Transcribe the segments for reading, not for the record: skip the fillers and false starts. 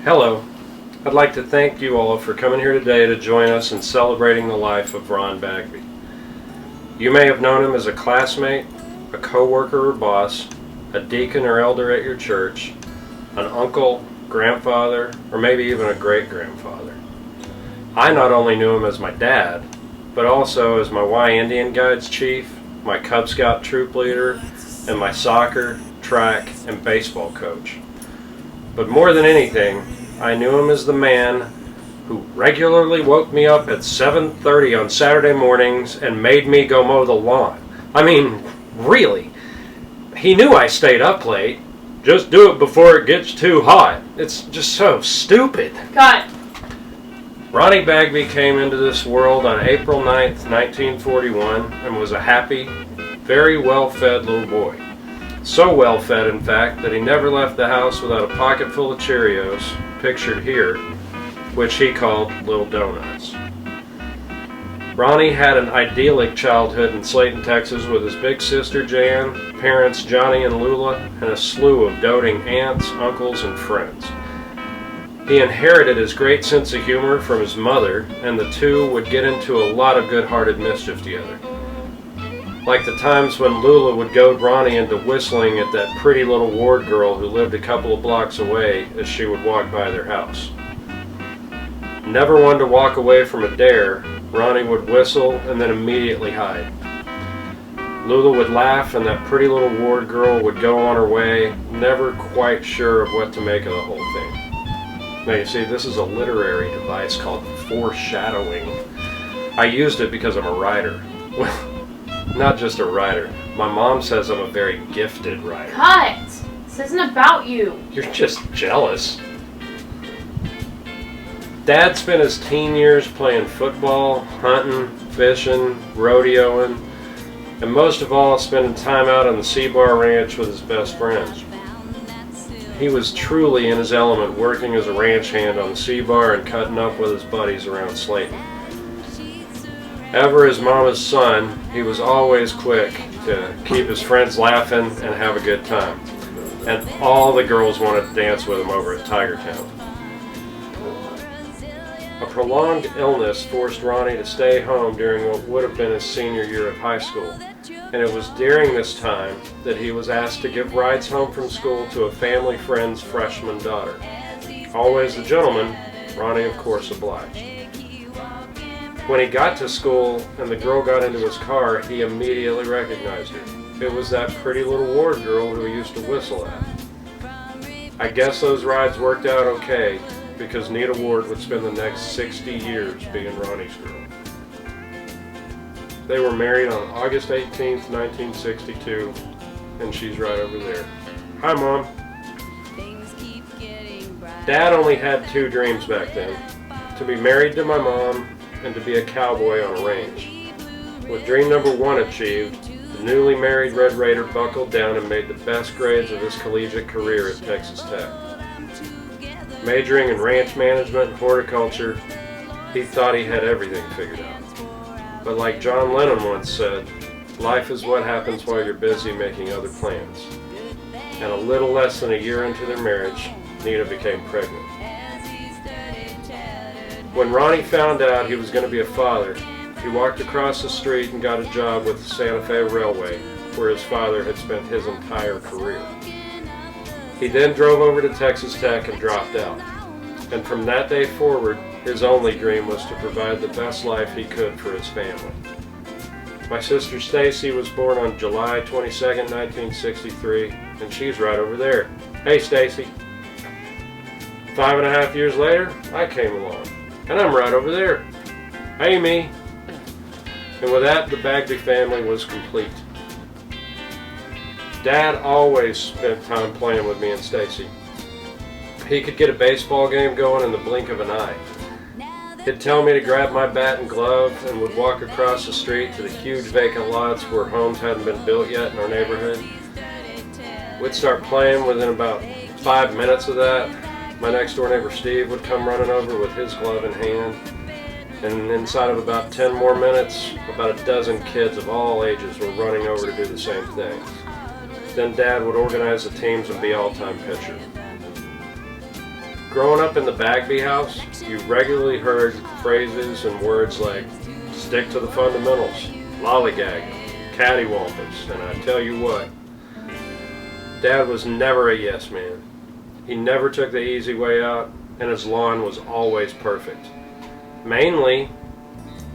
Hello. I'd like to thank you all for coming here today to join us in celebrating the life of Ron Bagby. You may have known him as a classmate, a co-worker or boss, a deacon or elder at your church, an uncle, grandfather, or maybe even a great-grandfather. I not only knew him as my dad, but also as my Y Indian Guides chief, my Cub Scout troop leader, and my soccer, track, and baseball coach. But more than anything, I knew him as the man who regularly woke me up at 7:30 on Saturday mornings and made me go mow the lawn. I mean, really. He knew I stayed up late. Just do it before it gets too hot. It's just so stupid. Cut. Ronnie Bagby came into this world on April 9th, 1941, and was a happy, very well-fed little boy. So well-fed, in fact, that he never left the house without a pocket full of Cheerios, pictured here, which he called Little Donuts. Ronnie had an idyllic childhood in Slayton, Texas with his big sister Jan, parents Johnny and Lula, and a slew of doting aunts, uncles, and friends. He inherited his great sense of humor from his mother, and the two would get into a lot of good-hearted mischief together. Like the times when Lula would goad Ronnie into whistling at that pretty little ward girl who lived a couple of blocks away as she would walk by their house. Never one to walk away from a dare, Ronnie would whistle and then immediately hide. Lula would laugh and that pretty little ward girl would go on her way, never quite sure of what to make of the whole thing. Now you see, this is a literary device called foreshadowing. I used it because I'm a writer. Well, not just a writer. My mom says I'm a very gifted writer. Cut! This isn't about you. You're just jealous. Dad spent his teen years playing football, hunting, fishing, rodeoing, and most of all spending time out on the C-Bar Ranch with his best friends. He was truly in his element working as a ranch hand on the C-Bar and cutting up with his buddies around Slayton. Ever his mama's son, he was always quick to keep his friends laughing and have a good time. And all the girls wanted to dance with him over at Tigertown. A prolonged illness forced Ronnie to stay home during what would have been his senior year of high school. And it was during this time that he was asked to give rides home from school to a family friend's freshman daughter. Always a gentleman, Ronnie of course obliged. When he got to school and the girl got into his car, he immediately recognized her. It was that pretty little ward girl who he used to whistle at. I guess those rides worked out okay, because Nita Ward would spend the next 60 years being Ronnie's girl. They were married on August 18th, 1962, and she's right over there. Hi, Mom. Dad only had two dreams back then: to be married to my mom and to be a cowboy on a range. With dream number one achieved, the newly married Red Raider buckled down and made the best grades of his collegiate career at Texas Tech. Majoring in ranch management and horticulture, he thought he had everything figured out. But like John Lennon once said, life is what happens while you're busy making other plans. And a little less than a year into their marriage, Nita became pregnant. When Ronnie found out he was going to be a father, he walked across the street and got a job with the Santa Fe Railway, where his father had spent his entire career. He then drove over to Texas Tech and dropped out. And from that day forward, his only dream was to provide the best life he could for his family. My sister Stacy was born on July 22nd, 1963, and she's right over there. Hey, Stacy. 5.5 years later, I came along. And I'm right over there. Hey, me. And with that, the Bagby family was complete. Dad always spent time playing with me and Stacy. He could get a baseball game going in the blink of an eye. He'd tell me to grab my bat and glove and would walk across the street to the huge vacant lots where homes hadn't been built yet in our neighborhood. We'd start playing within about 5 minutes of that. My next door neighbor Steve would come running over with his glove in hand, and inside of about 10 more minutes, about a dozen kids of all ages were running over to do the same thing. Then Dad would organize the teams and be all-time pitcher. Growing up in the Bagby house, you regularly heard phrases and words like stick to the fundamentals, lollygag, cattywampus, and I tell you what, Dad was never a yes man. He never took the easy way out, and his lawn was always perfect. Mainly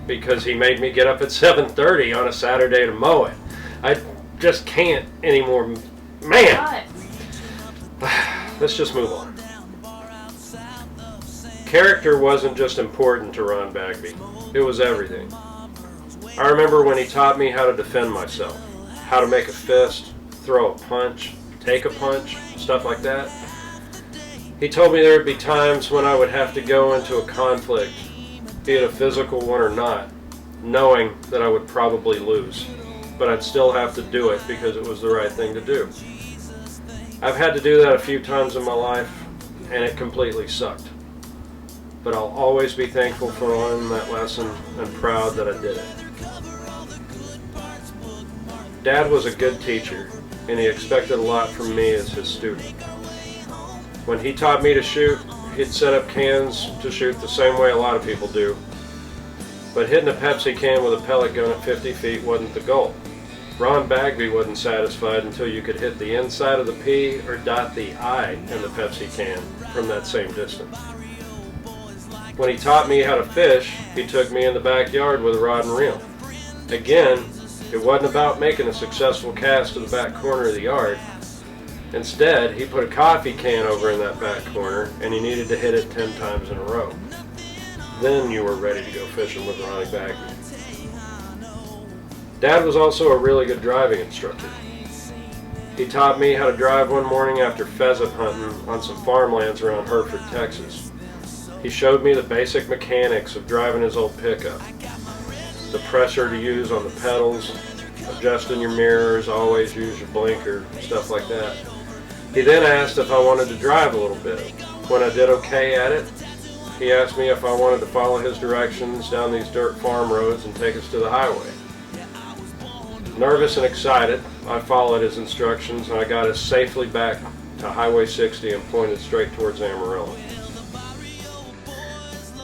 because he made me get up at 7:30 on a Saturday to mow it. I just can't anymore. Man! Let's just move on. Character wasn't just important to Ron Bagby. It was everything. I remember when he taught me how to defend myself, how to make a fist, throw a punch, take a punch, stuff like that. He told me there would be times when I would have to go into a conflict, be it a physical one or not, knowing that I would probably lose, but I'd still have to do it because it was the right thing to do. I've had to do that a few times in my life, and it completely sucked. But I'll always be thankful for learning that lesson and proud that I did it. Dad was a good teacher, and he expected a lot from me as his student. When he taught me to shoot, he'd set up cans to shoot the same way a lot of people do. But hitting a Pepsi can with a pellet gun at 50 feet wasn't the goal. Ron Bagby wasn't satisfied until you could hit the inside of the P or dot the I in the Pepsi can from that same distance. When he taught me how to fish, he took me in the backyard with a rod and reel. Again, it wasn't about making a successful cast to the back corner of the yard. Instead, he put a coffee can over in that back corner, and you needed to hit it 10 times in a row. Then you were ready to go fishing with Ronnie Bagby. Dad was also a really good driving instructor. He taught me how to drive one morning after pheasant hunting on some farmlands around Hereford, Texas. He showed me the basic mechanics of driving his old pickup. The pressure to use on the pedals, adjusting your mirrors, always use your blinker, stuff like that. He then asked if I wanted to drive a little bit. When I did okay at it, he asked me if I wanted to follow his directions down these dirt farm roads and take us to the highway. Nervous and excited, I followed his instructions and I got us safely back to Highway 60 and pointed straight towards Amarillo.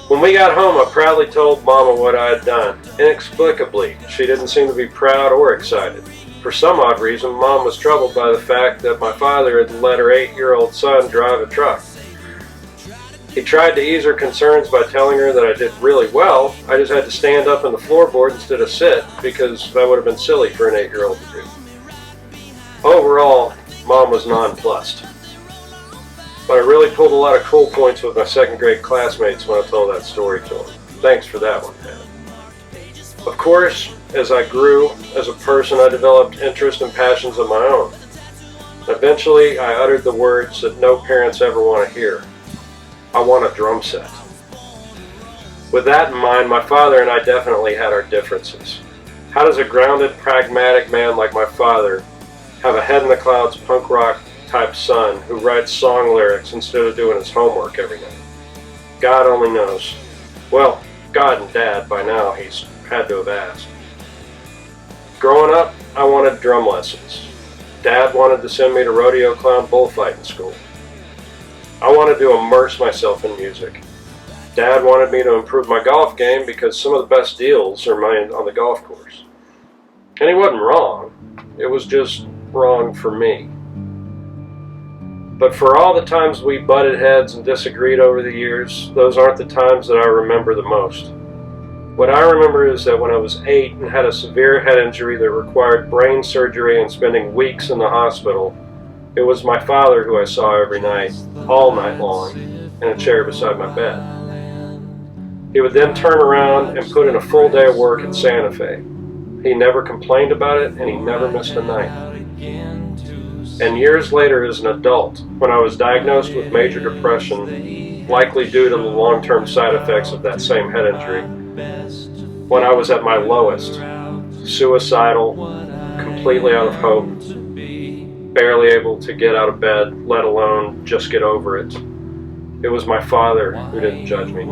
When we got home, I proudly told Mama what I had done. Inexplicably, she didn't seem to be proud or excited. For some odd reason, Mom was troubled by the fact that my father had let her 8-year-old son drive a truck. He tried to ease her concerns by telling her that I did really well. I just had to stand up on the floorboard instead of sit, because that would have been silly for an 8-year-old to do. Overall, Mom was nonplussed. But I really pulled a lot of cool points with my second grade classmates when I told that story to them. Thanks for that one, Dad. Of course, as I grew as a person, I developed interests and passions of my own. Eventually, I uttered the words that no parents ever want to hear. I want a drum set. With that in mind, my father and I definitely had our differences. How does a grounded, pragmatic man like my father have a head-in-the-clouds punk rock type son who writes song lyrics instead of doing his homework every night? God only knows. Well, God and Dad, by now, he's had to have asked. Growing up, I wanted drum lessons. Dad wanted to send me to rodeo clown bullfighting school. I wanted to immerse myself in music. Dad wanted me to improve my golf game because some of the best deals are made on the golf course. And he wasn't wrong. It was just wrong for me. But for all the times we butted heads and disagreed over the years, those aren't the times that I remember the most. What I remember is that when I was 8 and had a severe head injury that required brain surgery and spending weeks in the hospital, it was my father who I saw every night, all night long, in a chair beside my bed. He would then turn around and put in a full day of work in Santa Fe. He never complained about it, and he never missed a night. And years later, as an adult, when I was diagnosed with major depression, likely due to the long-term side effects of that same head injury, when I was at my lowest, suicidal, completely out of hope, barely able to get out of bed, let alone just get over it, it was my father who didn't judge me,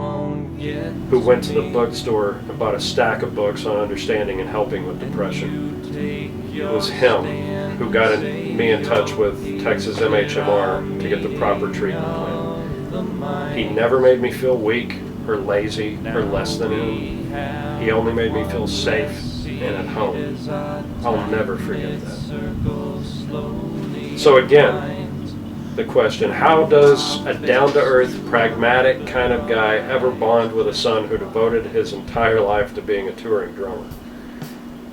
who went to the bookstore and bought a stack of books on understanding and helping with depression. It was him who got me in touch with Texas MHMR to get the proper treatment plan. He never made me feel weak or lazy or less than him. He only made me feel safe and at home. I'll never forget that. So again, the question, how does a down-to-earth, pragmatic kind of guy ever bond with a son who devoted his entire life to being a touring drummer?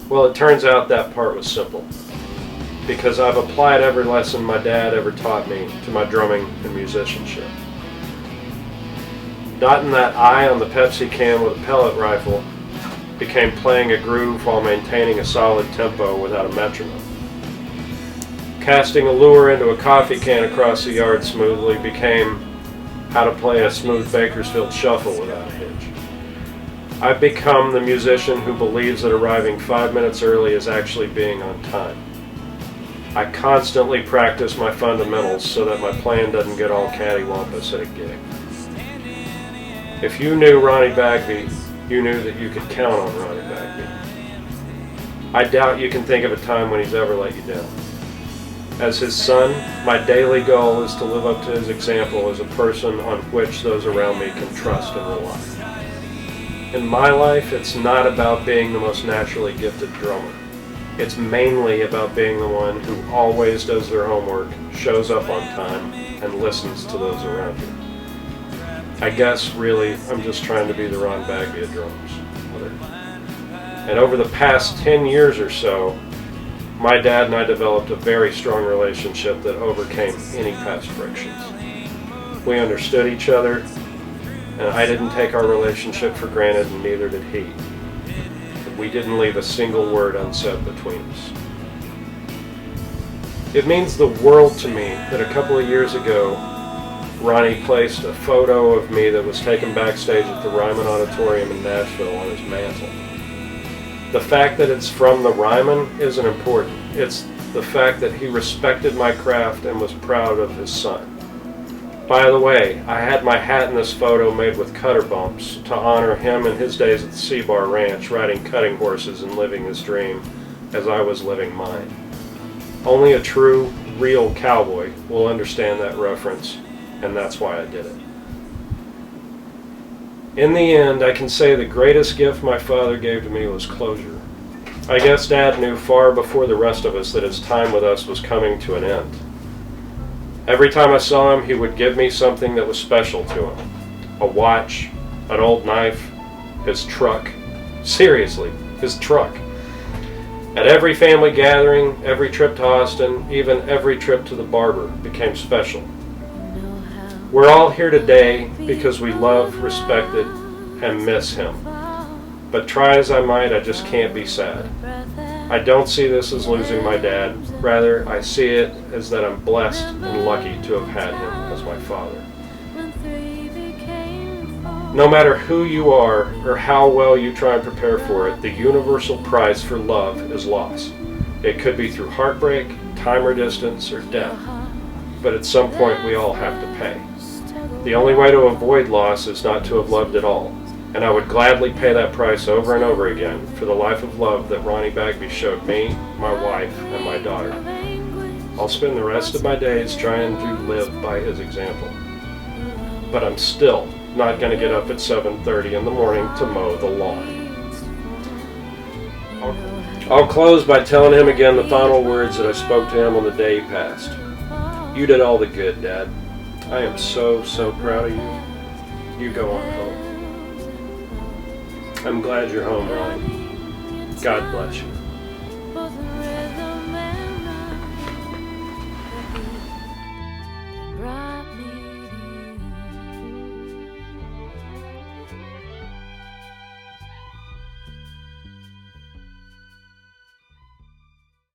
Well, it turns out that part was simple, because I've applied every lesson my dad ever taught me to my drumming and musicianship. Dotting that I on the Pepsi can with a pellet rifle became playing a groove while maintaining a solid tempo without a metronome. Casting a lure into a coffee can across the yard smoothly became how to play a smooth Bakersfield shuffle without a hitch. I've become the musician who believes that arriving 5 minutes early is actually being on time. I constantly practice my fundamentals so that my playing doesn't get all cattywampus at a gig. If you knew Ronnie Bagby, you knew that you could count on Ronnie Bagby. I doubt you can think of a time when he's ever let you down. As his son, my daily goal is to live up to his example as a person on which those around me can trust and rely. In my life, it's not about being the most naturally gifted drummer. It's mainly about being the one who always does their homework, shows up on time, and listens to those around you. I guess, really, I'm just trying to be the Ron Bagby of drummers. And over the past 10 years or so, my dad and I developed a very strong relationship that overcame any past frictions. We understood each other, and I didn't take our relationship for granted, and neither did he. We didn't leave a single word unsaid between us. It means the world to me that a couple of years ago, Ronnie placed a photo of me that was taken backstage at the Ryman Auditorium in Nashville on his mantle. The fact that it's from the Ryman isn't important. It's the fact that he respected my craft and was proud of his son. By the way, I had my hat in this photo made with cutter bumps to honor him and his days at the Seabar Ranch, riding cutting horses and living his dream as I was living mine. Only a true, real cowboy will understand that reference, and that's why I did it. In the end, I can say the greatest gift my father gave to me was closure. I guess Dad knew far before the rest of us that his time with us was coming to an end. Every time I saw him, he would give me something that was special to him. A watch, an old knife, his truck. Seriously, his truck. At every family gathering, every trip to Austin, even every trip to the barber became special. We're all here today because we love, respected, and miss him. But try as I might, I just can't be sad. I don't see this as losing my dad. Rather, I see it as that I'm blessed and lucky to have had him as my father. No matter who you are or how well you try and prepare for it, the universal price for love is loss. It could be through heartbreak, time or distance, or death. But at some point we all have to pay. The only way to avoid loss is not to have loved at all. And I would gladly pay that price over and over again for the life of love that Ronnie Bagby showed me, my wife, and my daughter. I'll spend the rest of my days trying to live by his example. But I'm still not going to get up at 7:30 in the morning to mow the lawn. I'll close by telling him again the final words that I spoke to him on the day he passed. You did all the good, Dad. I am so, so proud of you. You go on home. I'm glad you're home, Ronnie. God bless you.